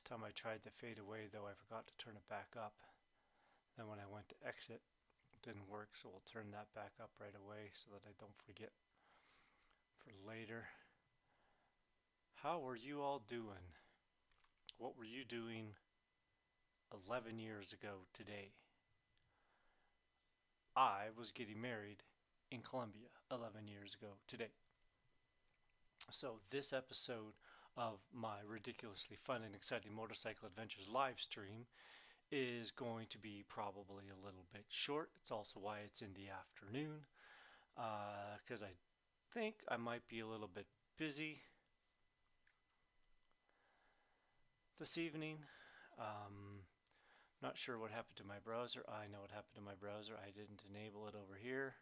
Last time I tried to fade away though, I forgot to turn it back up. Then when I went to exit, it didn't work, so we'll turn that back up right away so that I don't forget for later. How were you all doing? What were you doing 11 years ago today? I was getting married in Colombia 11 years ago today. So this episode of my ridiculously fun and exciting motorcycle adventures live stream is going to be probably a little bit short. It's also why it's in the afternoon, because I think I might be a little bit busy this evening. Not sure what happened to my browser. I know what happened to my browser. I didn't enable it over here.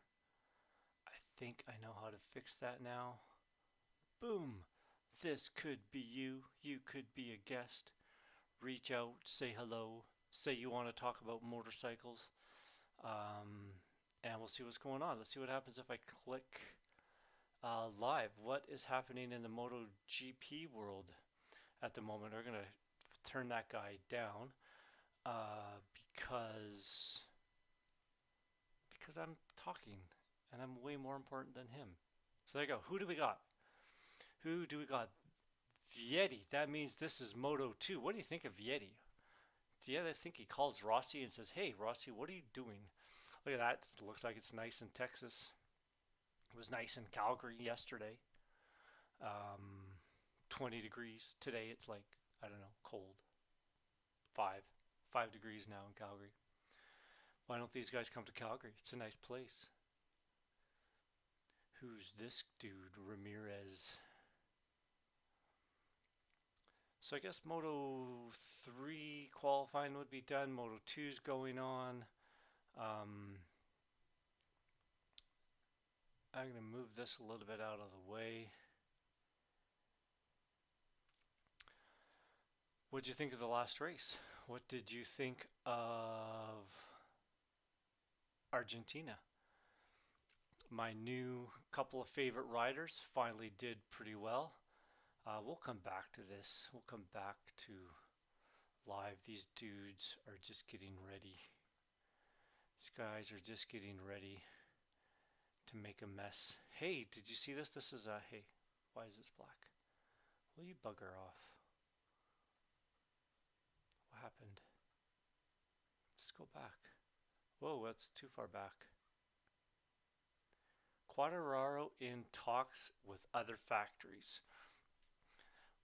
I think I know how to fix that now. Boom! This could be you. You could be a guest. Reach out, say hello, say you want to talk about motorcycles, and we'll see what's going on. Let's see what happens if I click live. What is happening in the MotoGP world at the moment? We're going to turn that guy down because I'm talking and I'm way more important than him. So there you go. Who do we got? Who do we got? Vietti. That means this is Moto 2. What do you think of Vietti? Yeah, I think he calls Rossi and says, "Hey, Rossi, what are you doing?" Look at that. It looks like it's nice in Texas. It was nice in Calgary yesterday. 20 degrees. Today it's like, I don't know, cold. 5 degrees now in Calgary. Why don't these guys come to Calgary? It's a nice place. Who's this dude? Ramirez. So I guess Moto 3 qualifying would be done. Moto 2's going on. I'm going to move this a little bit out of the way. What did you think of the last race? What did you think of Argentina? My new couple of favorite riders finally did pretty well. We'll come back to this. We'll come back to live. These dudes are just getting ready. These guys are just getting ready to make a mess. Hey, did you see this? This is hey, why is this black? Will you bugger off? What happened? Let's go back. Whoa, that's too far back. Quartararo in talks with other factories.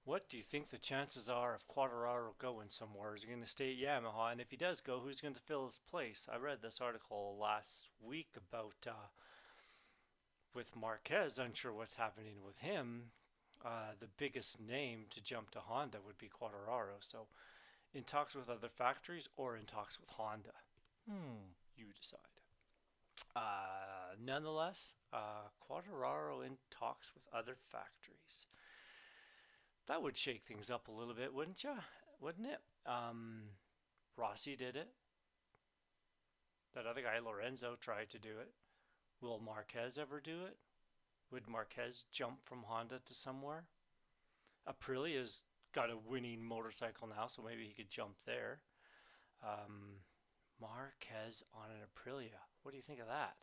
What do you think the chances are of Quartararo going somewhere? Is he going to stay at Yamaha? And if he does go, who's going to fill his place? I read this article last week about with Marquez. Unsure what's happening with him. The biggest name to jump to Honda would be Quartararo. So in talks with other factories or in talks with Honda? You decide. Nonetheless, Quartararo in talks with other factories. That would shake things up a little bit, wouldn't you? Wouldn't it? Rossi did it. That other guy, Lorenzo, tried to do it. Will Marquez ever do it? Would Marquez jump from Honda to somewhere? Aprilia's got a winning motorcycle now, so maybe he could jump there. Marquez on an Aprilia. What do you think of that?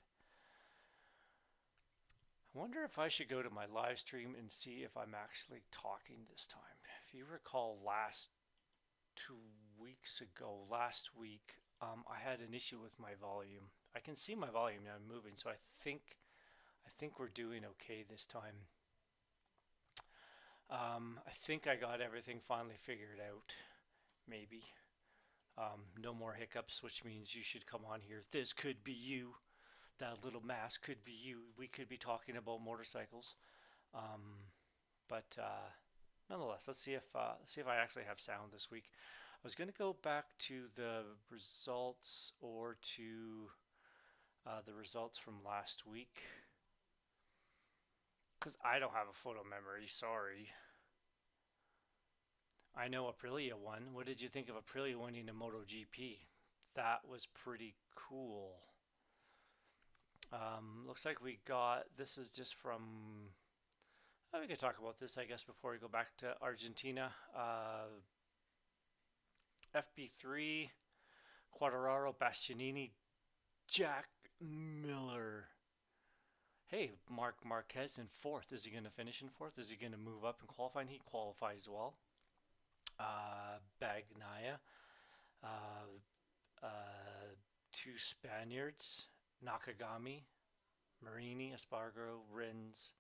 I wonder if I should go to my live stream and see if I'm actually talking this time. If you recall last 2 weeks ago, last week, I had an issue with my volume. I can see my volume now moving, so I think we're doing okay this time. I think I got everything finally figured out. Maybe. No more hiccups, which means you should come on here. This could be you. That little mask could be you. We could be talking about motorcycles. But nonetheless, let's see if I actually have sound this week. I was going to go back to the results or to the results from last week because I don't have a photo memory. Sorry. I know Aprilia won. What did you think of Aprilia winning a MotoGP? That was pretty cool. Looks like we got, this is just from, we could talk about this I guess before we go back to Argentina. FP3, Quartararo, Bastianini, Jack Miller. Hey, Mark Marquez in fourth. Is he going to finish in fourth? Is he going to move up in qualifying? He qualifies well. Bagnaia, uh, uh, two Spaniards, Nakagami, Marini, Espargaro, Rins.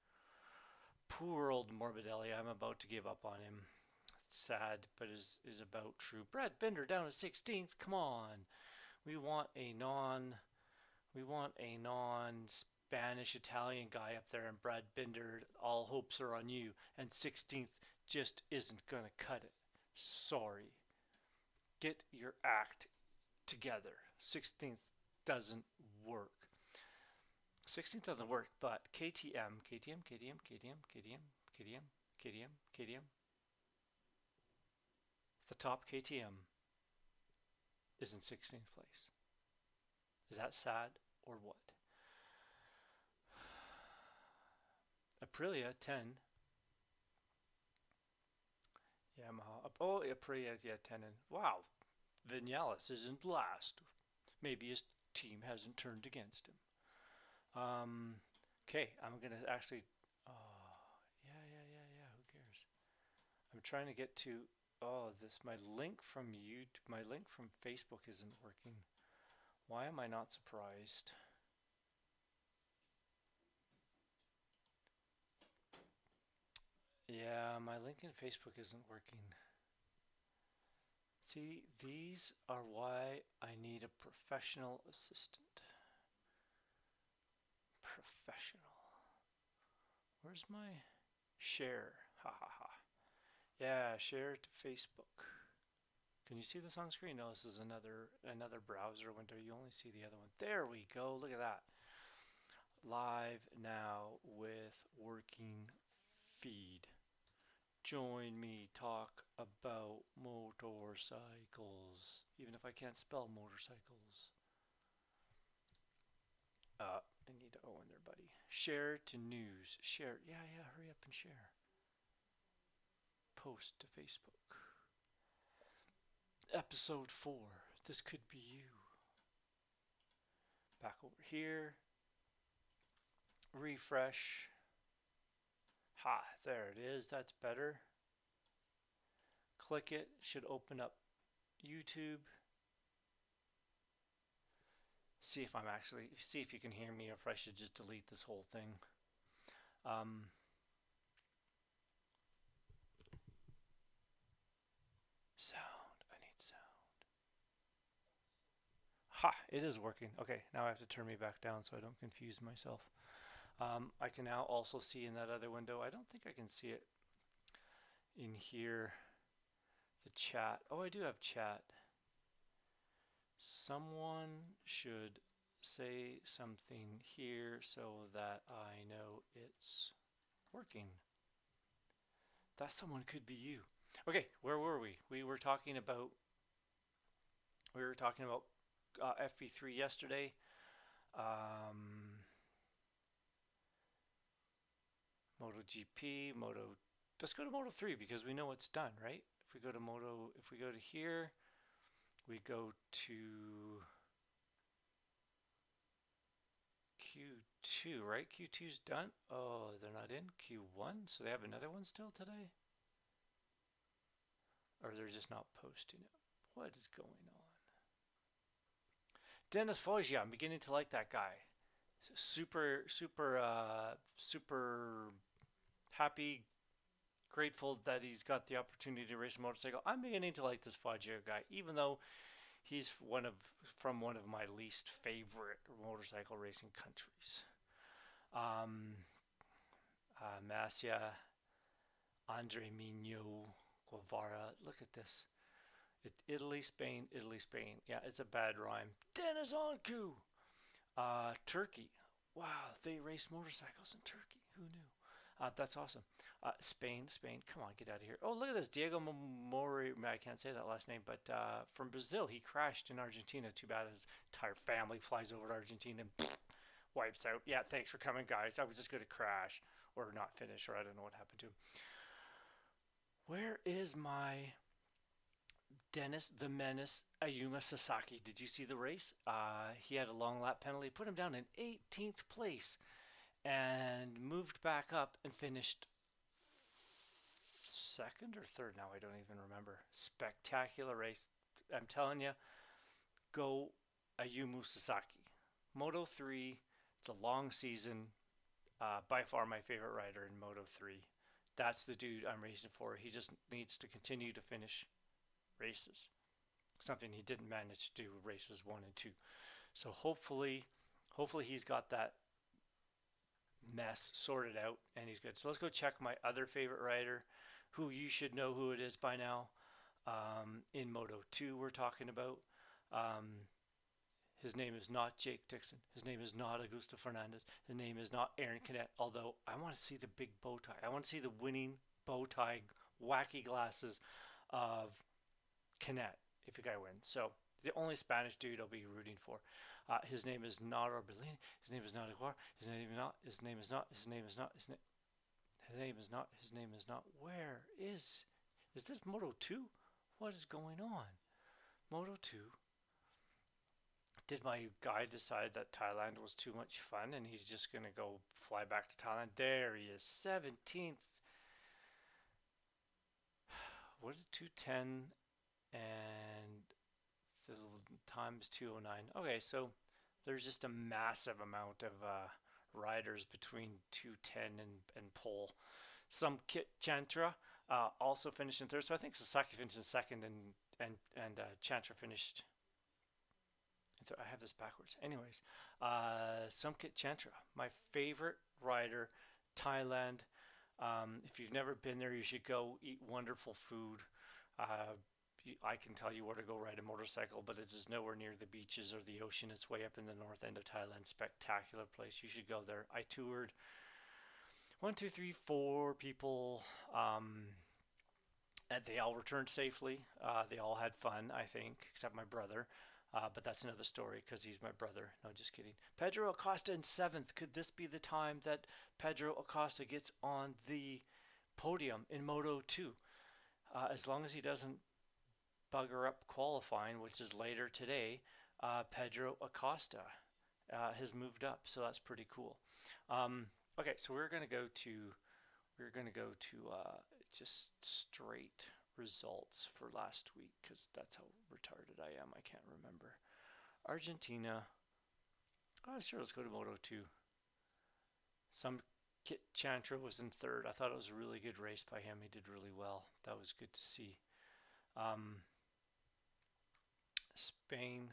Poor old Morbidelli. I'm about to give up on him. It's sad, but is about true. Brad Binder down at 16th. Come on. We want a non Spanish Italian guy up there, and Brad Binder, all hopes are on you, and 16th just isn't gonna cut it. Sorry. Get your act together. 16th doesn't work. 16th doesn't work, but KTM. The top KTM is in 16th place. Is that sad or what? Aprilia 10. Yamaha. Oh, Aprilia, yeah, 10. And wow, Vinales isn't last. Maybe his team hasn't turned against him. Okay, I'm gonna actually. Yeah. Who cares? I'm trying to get to. Oh, my link from my link from Facebook isn't working. Why am I not surprised? Yeah, my link in Facebook isn't working. See, these are why I need a professional assistant. Professional. Where's my share? Ha ha ha. Yeah, share to Facebook. Can you see this on screen? No, this is another browser window. You only see the other one. There we go. Look at that. Live now with working feed. Join me, talk about motorcycles. Even if I can't spell motorcycles. I need to O in there, buddy. Share to news. Share. Yeah, hurry up and share. Post to Facebook. Episode 4. This could be you. Back over here. Refresh. Ha, there it is. That's better. Click it. Should open up YouTube. See if you can hear me, or if I should just delete this whole thing. Sound. I need sound. Ha! It is working. Okay, now I have to turn me back down so I don't confuse myself. I can now also see in that other window. I don't think I can see it in here. The chat. Oh, I do have chat. Someone should say something here so that I know it's working. That someone could be you. Okay, where were we? We were talking about FP3 yesterday. MotoGP, let's go to Moto3 because we know it's done, right? If we go to here, we go to Q2, right? Q2's done. Oh, they're not in Q1, so they have another one still today? Or they're just not posting it. What is going on? Dennis Foggia, I'm beginning to like that guy. Super happy, grateful that he's got the opportunity to race a motorcycle. I'm beginning to like this Foggia guy, even though he's from one of my least favorite motorcycle racing countries. Masia, Andre Mignot, Guevara. Look at this. Italy, Spain. Yeah, it's a bad rhyme. Dennis Onku. Turkey. Wow, they race motorcycles in Turkey. Who knew? That's awesome. Spain. Come on, get out of here. Oh, look at this. Diego Mori. I can't say that last name, but from Brazil. He crashed in Argentina. Too bad his entire family flies over to Argentina and wipes out. Yeah, thanks for coming, guys. I was just going to crash or not finish, or I don't know what happened to him. Where is my Dennis the Menace Ayuma Sasaki. Did you see the race? He had a long lap penalty, put him down in 18th place, and moved back up and finished second or third. Now I don't even remember. Spectacular race. I'm telling you, go Ayumu Sasaki. Moto 3, it's a long season. By far my favorite rider in Moto 3. That's the dude I'm racing for. He just needs to continue to finish races. Something he didn't manage to do with races 1 and 2. So hopefully he's got that mess sorted out and he's good. So let's go check my other favorite rider, who you should know who it is by now. In Moto 2 we're talking about. His name is not Jake Dixon. His name is not Augusto Fernandez. His name is not Aaron Canet. Although I want to see the big bow tie. I want to see the winning bow tie, wacky glasses of Canet if the guy wins. So the only Spanish dude I'll be rooting for. His name is not Orbelin. His name is not Aguar. His name is not. His name is not. His name is not. His name is not. His name is not. Where is this Moto 2? What is going on? Moto 2. Did my guy decide that Thailand was too much fun and he's just going to go fly back to Thailand? There he is, 17th. What is it, 210 and the times 209. Okay, so there's just a massive amount of riders between 210 and pole. Some Kit Chantra also finished in third, so I think Sasaki finished in second and Chantra finished. I have this backwards. Anyways, Sumkit Chantra, my favorite rider, Thailand. If you've never been there, you should go eat wonderful food. I can tell you where to go ride a motorcycle, but it is nowhere near the beaches or the ocean. It's way up in the north end of Thailand. Spectacular place. You should go there. I toured 1, 2, 3, 4 people, and they all returned safely. They all had fun, I think, except my brother. But that's another story because he's my brother. No, just kidding. Pedro Acosta in 7th. Could this be the time that Pedro Acosta gets on the podium in Moto 2? As long as he doesn't bugger up qualifying, which is later today, Pedro Acosta has moved up. So that's pretty cool. Okay, so we're gonna go to just straight results for last week because that's how retarded I am. I can't remember. Argentina. Oh, sure, let's go to Moto 2. Some Kit Chantra was in third. I thought it was a really good race by him. He did really well. That was good to see. Spain,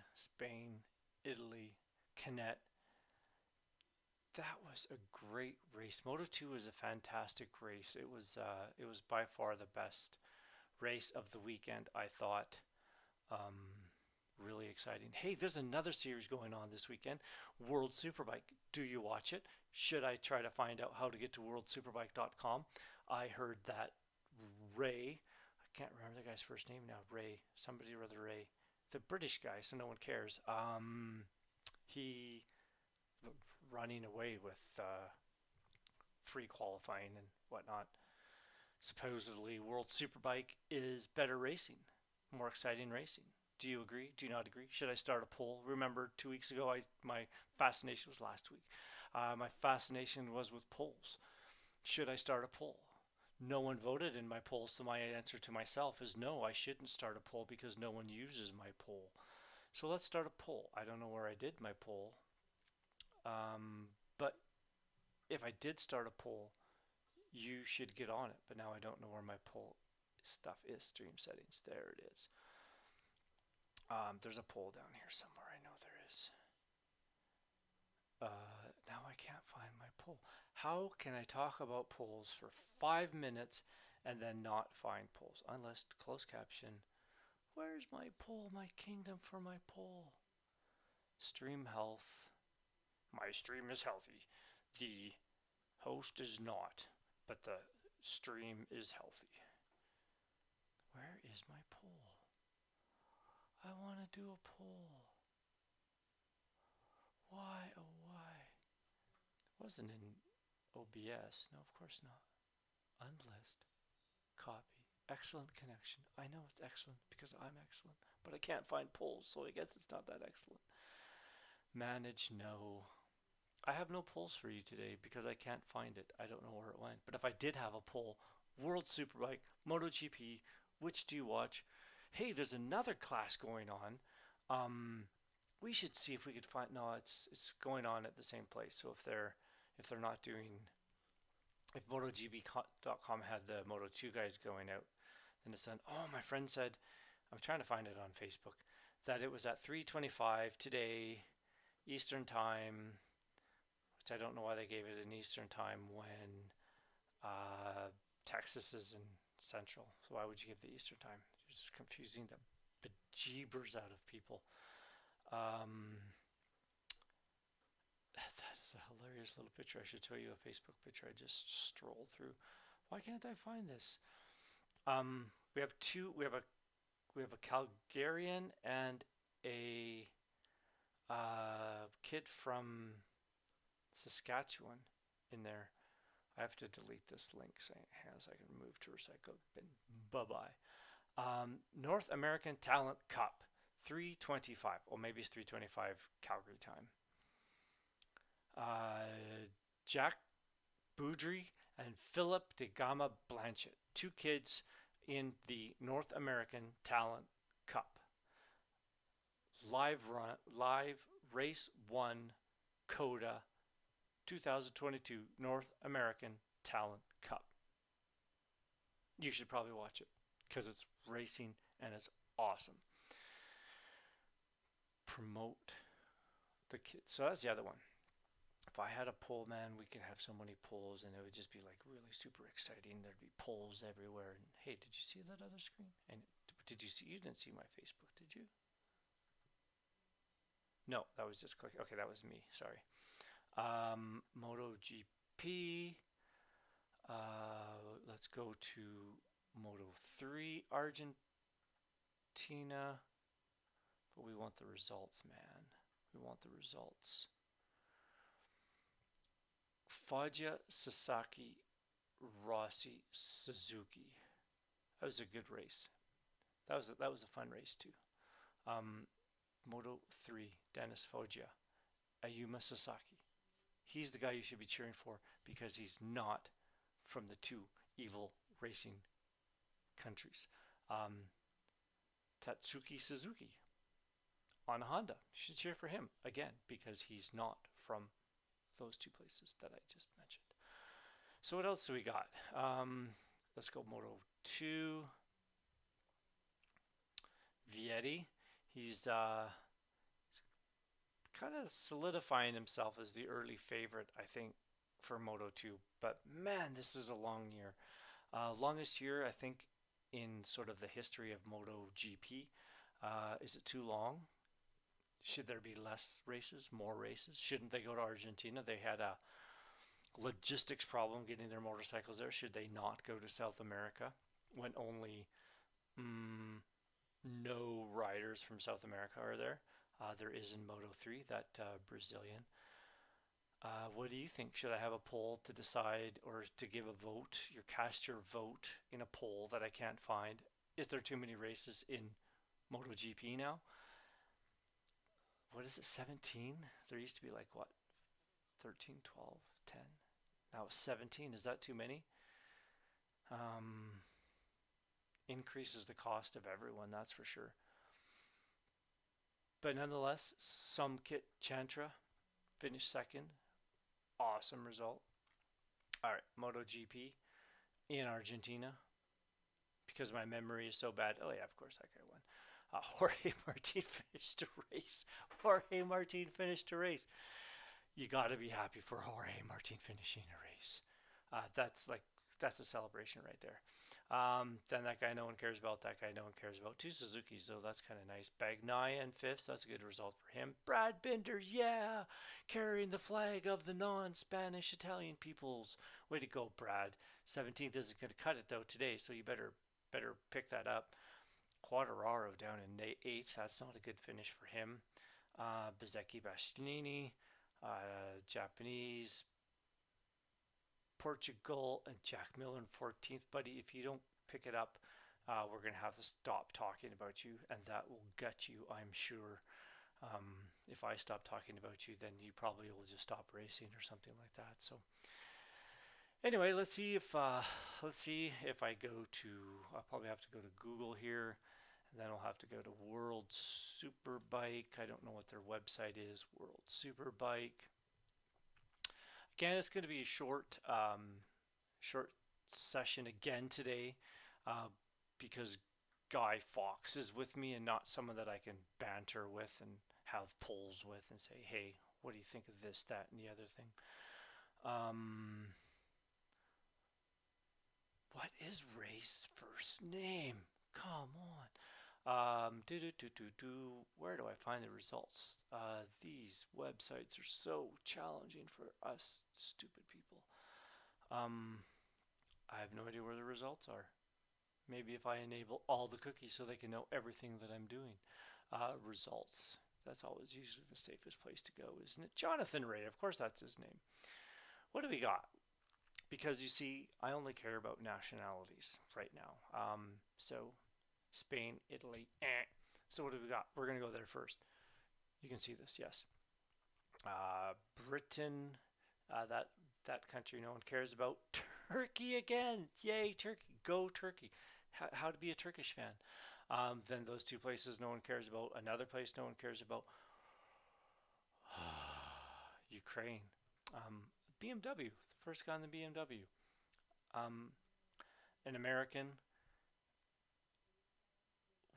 Italy, Canet. That was a great race. Moto 2 was a fantastic race. It was by far the best race of the weekend, I thought. Really exciting. Hey, there's another series going on this weekend, World Superbike. Do you watch it? Should I try to find out how to get to worldsuperbike.com? I heard that Ray, I can't remember the guy's first name now, Ray, somebody or other Ray, the British guy, so no one cares. He running away with free qualifying and whatnot. Supposedly, World Superbike is better racing, more exciting racing. Do you agree? Do you not agree? Should I start a poll? Remember, 2 weeks ago, my fascination was last week. My fascination was with polls. Should I start a poll? No one voted in my poll, so my answer to myself is no, I shouldn't start a poll because no one uses my poll. So let's start a poll. I don't know where I did my poll, but if I did start a poll, you should get on it. But now I don't know where my poll stuff is. Stream settings. There it is. There's a poll down here somewhere. I know there is. Now I can't find my poll. How can I talk about polls for 5 minutes and then not find polls? Unless closed caption. Where's my poll? My kingdom for my poll. Stream health. My stream is healthy. The host is not, but the stream is healthy. Where is my poll? I want to do a poll. Why, oh why? It wasn't in OBS. No, of course not. Unlist. Copy. Excellent connection. I know it's excellent because I'm excellent, but I can't find polls, so I guess it's not that excellent. Manage, no. I have no polls for you today because I can't find it. I don't know where it went. But if I did have a poll, World Superbike, MotoGP, which do you watch? Hey, there's another class going on. We should see if we could find. No, it's going on at the same place. So if they're not doing, if MotoGP.com had the Moto2 guys going out, then it's done. Oh, my friend said, I'm trying to find it on Facebook, that it was at 3:25 today, Eastern time, which I don't know why they gave it in Eastern time when Texas is in Central. So why would you give the Eastern time? You're just confusing the bejeebers out of people. That is a hilarious little picture. I should show you a Facebook picture I just strolled through. Why can't I find this? We have two. We have a Calgarian and a kid from Saskatchewan in there. I have to delete this link so I can move to recycle bin. Bye bye. North American Talent Cup, 3:25. Or maybe it's 3:25 Calgary time. Jack Boudry and Philip de Gama Blanchett, two kids in the North American Talent Cup. Live race 1 CODA 2022 North American Talent Cup. You should probably watch it because it's racing and it's awesome. Promote the kids. So that's the other one. If I had a poll, man, we could have so many polls and it would just be like really super exciting. There'd be polls everywhere. And hey, did you see that other screen? And did you see? You didn't see my Facebook, did you? No, that was just click. Okay, that was me. Sorry. MotoGP. Let's go to Moto3 Argentina. But we want the results, man. We want the results. Foggia, Sasaki, Rossi, Suzuki. That was a good race. That was a fun race too. Moto 3, Dennis Foggia, Ayuma Sasaki. He's the guy you should be cheering for because he's not from the two evil racing countries. Tatsuki Suzuki on a Honda. You should cheer for him again because he's not from those two places that I just mentioned. So what else do we got? Let's go Moto 2. Vietti. He's kind of solidifying himself as the early favorite, I think, for Moto 2. But man, this is a long year. Longest year, I think, in sort of the history of MotoGP. Is it too long? Should there be less races, more races? Shouldn't they go to Argentina? They had a logistics problem getting their motorcycles there. Should they not go to South America when only no riders from South America are there? There is in Moto3, that Brazilian. What do you think? Should I have a poll to decide or to give a vote? Cast your vote in a poll that I can't find. Is there too many races in MotoGP now? What is it, 17? There used to be like what? 13, 12, 10. Now 17. Is that too many? Increases the cost of everyone, that's for sure. But nonetheless, Sumkit Chantra finished second. Awesome result. All right, MotoGP in Argentina. Because my memory is so bad. Oh yeah, of course that guy won. Jorge Martin finished a race. Jorge Martin finished a race. You got to be happy for Jorge Martin finishing a race. That's a celebration right there. Then that guy no one cares about. That guy no one cares about. Two Suzukis, though. That's kind of nice. Bagnaia in fifth. That's a good result for him. Brad Binder, yeah, carrying the flag of the non-Spanish Italian peoples. Way to go, Brad. 17th isn't going to cut it though today, so you better pick that up. Quattararo down in 8th. That's not a good finish for him. Bezzecchi Bastianini, Japanese, Portugal, and Jack Miller in 14th. Buddy, if you don't pick it up, we're going to have to stop talking about you, and that will gut you, I'm sure. If I stop talking about you, then you probably will just stop racing or something like that. So anyway, let's see if I go to. I'll probably have to go to Google here, and then I'll have to go to World Superbike. I don't know what their website is. World Superbike. Again, it's going to be a short session again today, uh, because Guy Fawkes is with me and not someone that I can banter with and have polls with and say, hey, what do you think of this, that, and the other thing? What is Ray's first name? Come on. Where do I find the results? These websites are so challenging for us stupid people. I have no idea where the results are. Maybe if I enable all the cookies so they can know everything that I'm doing. Results. That's always usually the safest place to go, isn't it? Jonathan Ray, of course that's his name. What do we got? Because you see, I only care about nationalities right now. So Spain, Italy, So what do we got? We're going to go there first. You can see this, yes. Britain, that country no one cares about. Turkey again. Yay, Turkey. Go Turkey. How to be a Turkish fan. Then those two places no one cares about. Another place no one cares about. Ukraine. BMW. The first guy in the BMW. An American.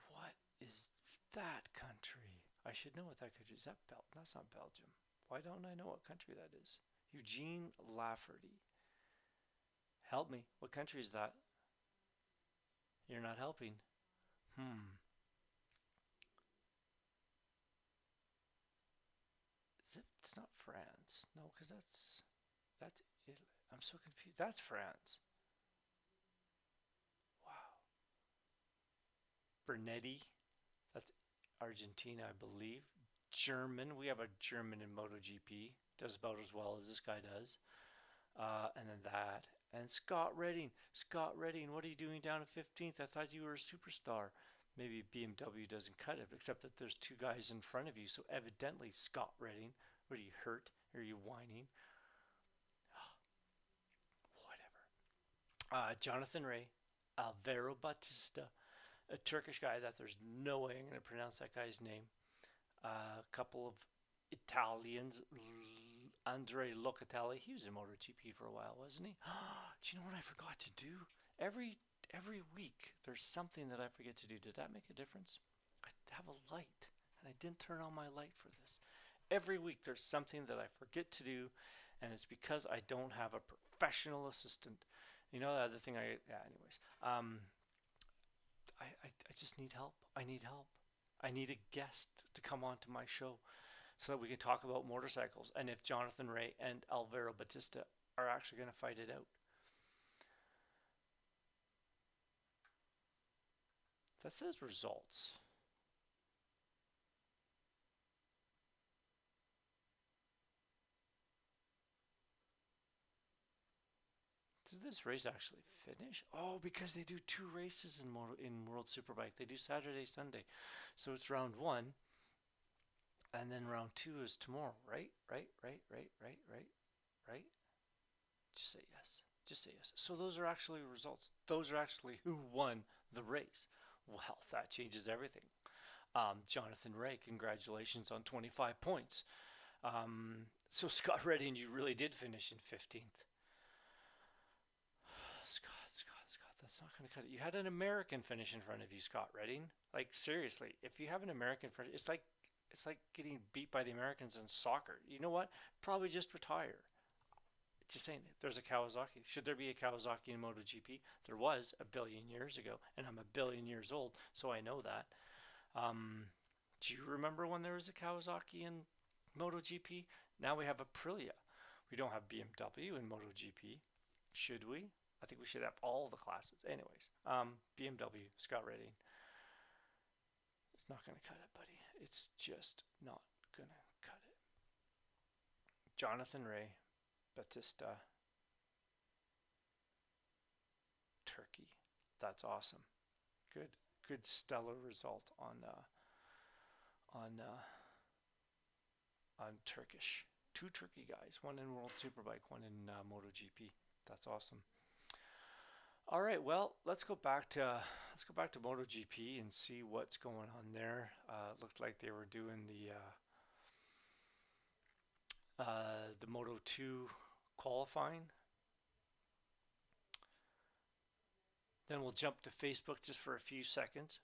What is that country? I should know what that country is. That That's not Belgium. Why don't I know what country that is? Eugene Lafferty. Help me. What country is that? You're not helping. It's not France. No, because that's Italy. I'm so confused. That's France. Wow. Bernetti. That's Argentina, I believe. German. We have a German in MotoGP. Does about as well as this guy does. And then that. And Scott Redding. Scott Redding, what are you doing down at 15th? I thought you were a superstar. Maybe BMW doesn't cut it, except that there's two guys in front of you. So evidently, Scott Redding, what are you hurt? Are you whining? Whatever. Jonathan Ray, Alvaro Batista, a Turkish guy that there's no way I'm going to pronounce that guy's name. A couple of Italians, Andre Locatelli. He was in MotoGP for a while, wasn't he? Do you know what I forgot to do? Every week there's something that I forget to do. Did that make a difference? I have a light, and I didn't turn on my light for this. Every week there's something that I forget to do, and it's because I don't have a professional assistant. You know, the other thing anyways. I just need help. I need help. I need a guest to come onto my show so that we can talk about motorcycles and if Jonathan Ray and Alvaro Batista are actually going to fight it out. That says results. Did this race actually finish? Oh, because they do two races in World Superbike. They do Saturday, Sunday. So it's round one. And then round two is tomorrow, right? Right? Just say yes. Just say yes. So those are actually results. Those are actually who won the race. Well, that changes everything. Jonathan Ray, congratulations on 25 points. So Scott Redding, you really did finish in 15th. Scott, that's not going to cut it. You had an American finish in front of you, Scott Redding. Like seriously, if you have an American finish, it's like getting beat by the Americans in soccer. You know what? Probably just retire. Just saying, there's a Kawasaki. Should there be a Kawasaki in MotoGP? There was a billion years ago, and I'm a billion years old, so I know that. Do you remember when there was a Kawasaki in MotoGP? Now we have Aprilia. We don't have BMW in MotoGP. Should we? I think we should have all the classes. Anyways, BMW, Scott Redding. It's not going to cut it, buddy. It's just not going to cut it. Jonathan Ray, Batista, Turkey. That's awesome. Good, good stellar result on on Turkish. Two Turkey guys, one in World Superbike, one in MotoGP. That's awesome. All right, well, let's go back to MotoGP and see what's going on there. Looked like they were doing the Moto 2 qualifying. Then we'll jump to Facebook just for a few seconds.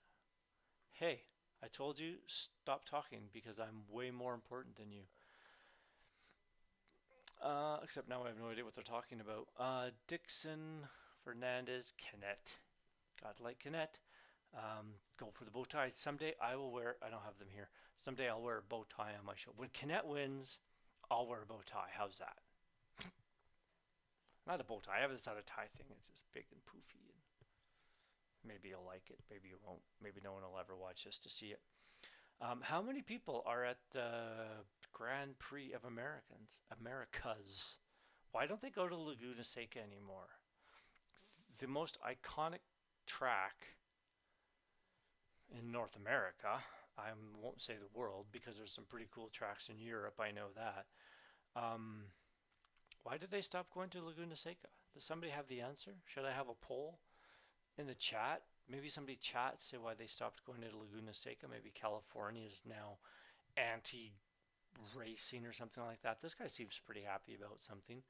Hey, I told you stop talking because I'm way more important than you. Except now I have no idea what they're talking about. Dixon, Fernandez, Canet. God like Canet. Go for the bow tie. Someday I will wear, I don't have them here. Someday I'll wear a bow tie on my show. When Canet wins, I'll wear a bow tie. How's that? Not a bow tie. I have this other tie thing. It's just big and poofy. And maybe you'll like it. Maybe you won't. Maybe no one will ever watch this to see it. How many people are at the Grand Prix of Americas? Why don't they go to Laguna Seca anymore? The most iconic track in North America. I won't say the world because there's some pretty cool tracks in Europe. I know that. Why did they stop going to Laguna Seca? Does somebody have the answer? Should I have a poll in the chat? Maybe somebody chat say why they stopped going to Laguna Seca. Maybe California is now anti-racing or something like that. This guy seems pretty happy about something.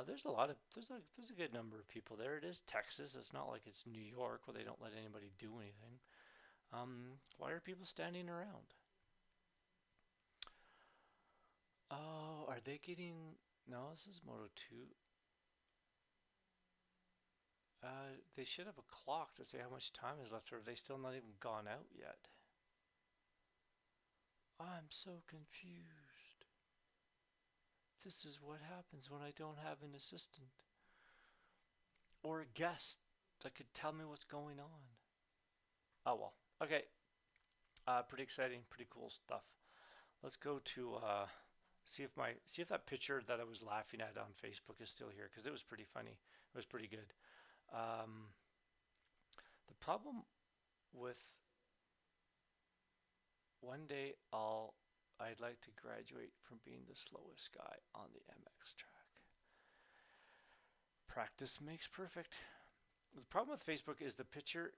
There's a good number of people there. It is Texas. It's not like it's New York where they don't let anybody do anything. Why are people standing around? Oh, are they getting? No, this is Moto 2. They should have a clock to say how much time is left, or have they still not even gone out yet? I'm so confused. This is what happens when I don't have an assistant or a guest that could tell me what's going on. Oh well. Okay. Pretty exciting, pretty cool stuff. Let's go to see if that picture that I was laughing at on Facebook is still here because it was pretty funny. It was pretty good. The problem with one day I'd like to graduate from being the slowest guy on the MX track. Practice makes perfect. The problem with Facebook is the picture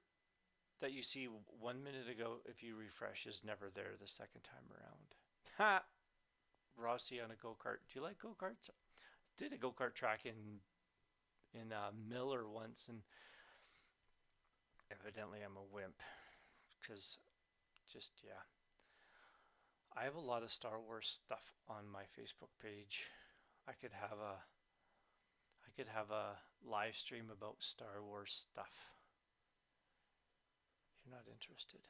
that you see 1 minute ago, if you refresh, is never there the second time around. Ha! Rossi on a go-kart. Do you like go-karts? Did a go-kart track in Miller once, and evidently I'm a wimp because yeah. I have a lot of Star Wars stuff on my Facebook page. I could have a live stream about Star Wars stuff. If you're not interested,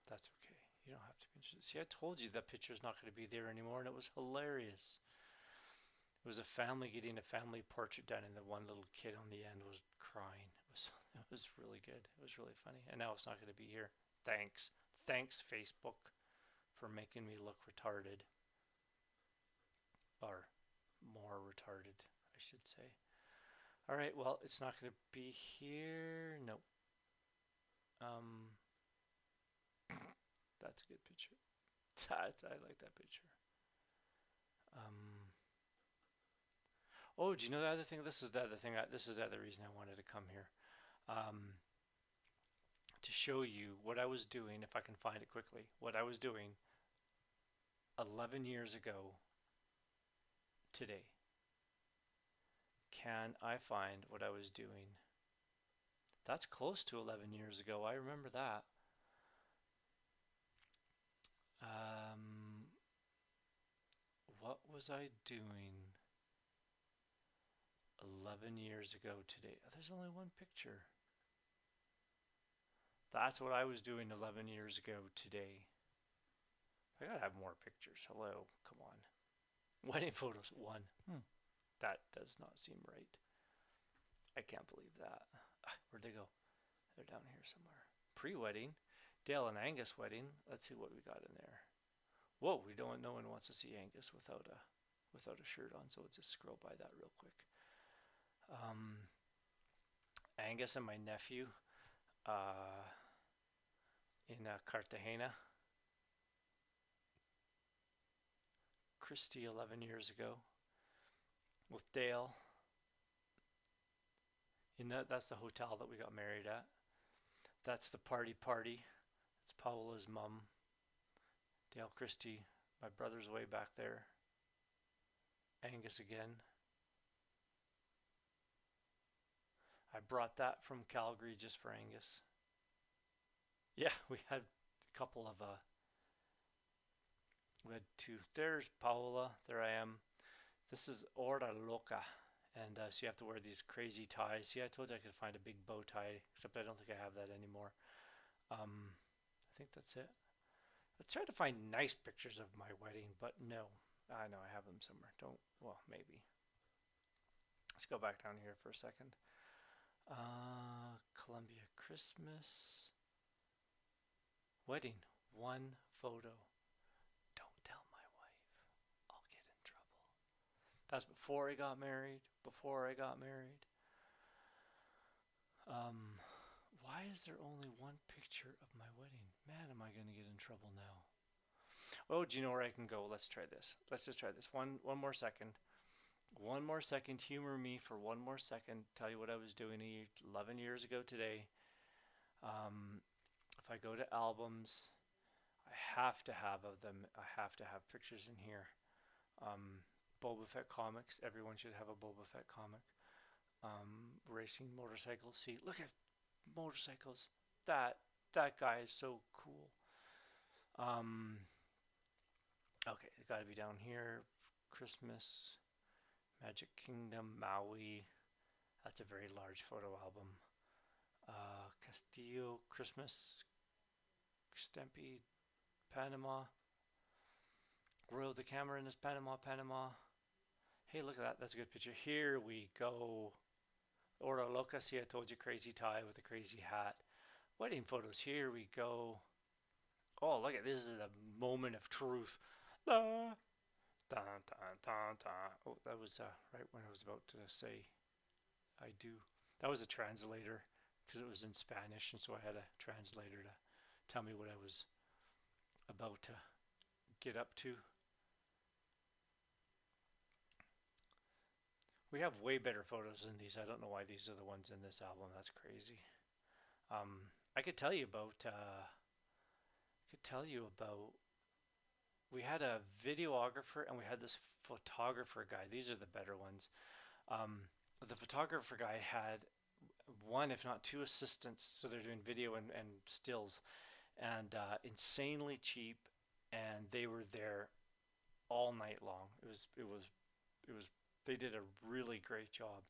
that's okay. You don't have to be interested. See, I told you that picture's not going to be there anymore, and it was hilarious. It was a family getting a family portrait done, and the one little kid on the end was crying. It was really good. It was really funny. And now it's not going to be here. Thanks, Facebook, for making me look retarded, or more retarded, I should say. All right. Well, it's not going to be here. No. That's a good picture. I like that picture. Oh, do you know the other thing? This is the other thing. This is the other reason I wanted to come here. To show you what I was doing, if I can find it quickly, what I was doing 11 years ago today. Can I find what I was doing? That's close to 11 years ago. I remember that. What was I doing 11 years ago today? There's only one picture. That's what I was doing 11 years ago today. I gotta have more pictures. Hello, come on. Wedding photos, 1. That does not seem right. I can't believe that. Where'd they go? They're down here somewhere. Pre-wedding, Dale and Angus wedding. Let's see what we got in there. Whoa, we don't. No one wants to see Angus without a shirt on, so we'll just scroll by that real quick. Angus and my nephew uh, in Cartagena. Christy 11 years ago with Dale. That's the hotel that we got married at. That's the party. It's Paola's mom. Dale Christie. My brother's way back there. Angus again. I brought that from Calgary just for Angus. Yeah, we had a couple of we had two. There's Paola. There I am. This is Hora Loca. And so you have to wear these crazy ties. See, I told you I could find a big bow tie, except I don't think I have that anymore. I think that's it. Let's try to find nice pictures of my wedding, but no. I know I have them somewhere. Don't, well, maybe. Let's go back down here for a second. Columbia Christmas. Wedding. One photo. Don't tell my wife. I'll get in trouble. That's before I got married. Why is there only one picture of my wedding? Man, am I going to get in trouble now? Oh, do you know where I can go? Let's try this. Let's just try this. One more second. One more second. Humor me for one more second. Tell you what I was doing 11 years ago today. If I go to albums, I have to have them. I have to have pictures in here. Boba Fett comics. Everyone should have a Boba Fett comic. Racing motorcycles. See, look at motorcycles. That guy is so cool. Okay, it's got to be down here. Christmas, Magic Kingdom, Maui. That's a very large photo album. Castillo, Christmas, Stampede, Panama. Royal Decameron is Panama. Hey, look at that. That's a good picture. Here we go. Hora Loca. See, I told you, crazy tie with a crazy hat. Wedding photos. Here we go. Oh, look at this. Is a moment of truth. Oh, that was right when I was about to say I do. That was a translator because it was in Spanish, and so I had a translator to tell me what I was about to get up to. We have way better photos than these. I don't know why these are the ones in this album. That's crazy. I could tell you about. We had a videographer and we had this photographer guy. These are the better ones. The photographer guy had one, if not two, assistants. So they're doing video and stills, and insanely cheap. And they were there all night long. It was. They did a really great job.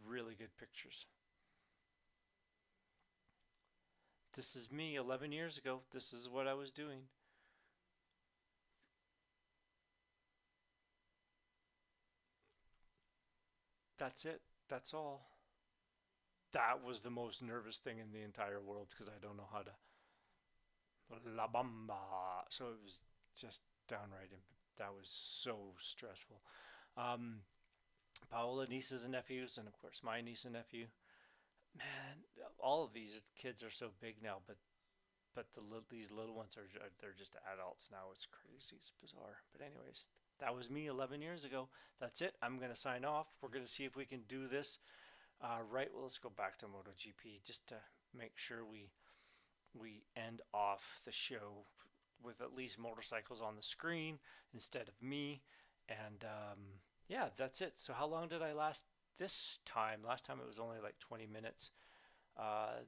Really good pictures. This is me 11 years ago. This is what I was doing. That's it. That's all. That was the most nervous thing in the entire world because I don't know how to. La Bamba. So it was just downright. That was so stressful. Um, Paola, nieces and nephews, and of course my niece and nephew. Man, all of these kids are so big now, but these little ones they're just adults now. It's crazy. It's bizarre. But anyways, that was me 11 years ago. That's it. I'm gonna sign off. We're gonna see if we can do this. Right. Well, let's go back to MotoGP just to make sure we end off the show with at least motorcycles on the screen instead of me. And yeah, that's it. So how long did I last this time? Last time it was only like 20 minutes.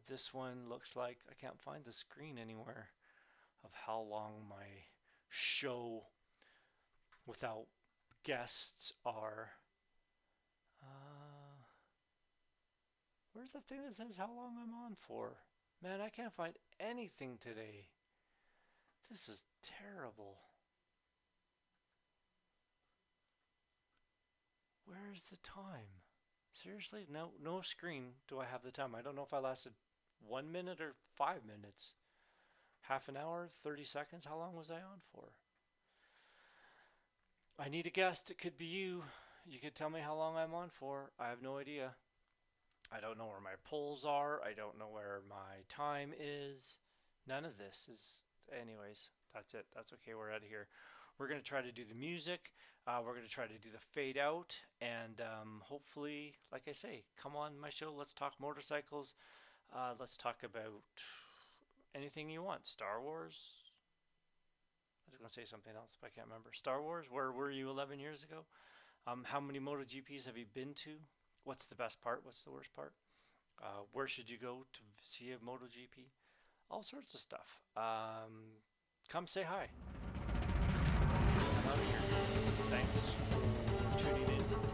This one looks like I can't find the screen anywhere of how long my show without guests are. Where's the thing that says how long I'm on for? Man, I can't find anything today. This is terrible. Where is the time? Seriously? No screen do I have the time. I don't know if I lasted 1 minute or 5 minutes. Half an hour? 30 seconds? How long was I on for? I need a guest. It could be you. You could tell me how long I'm on for. I have no idea. I don't know where my poles are. I don't know where my time is. None of this is. Anyways, that's it. That's okay. We're out of here. We're going to try to do the music. We're going to try to do the fade out. And hopefully, like I say, come on my show. Let's talk motorcycles. Let's talk about anything you want. Star Wars. I was going to say something else, but I can't remember. Star Wars. Where were you 11 years ago? How many MotoGPs have you been to? What's the best part? What's the worst part? Where should you go to see a MotoGP? All sorts of stuff. Come say hi. I'm out of here. Thanks for tuning in.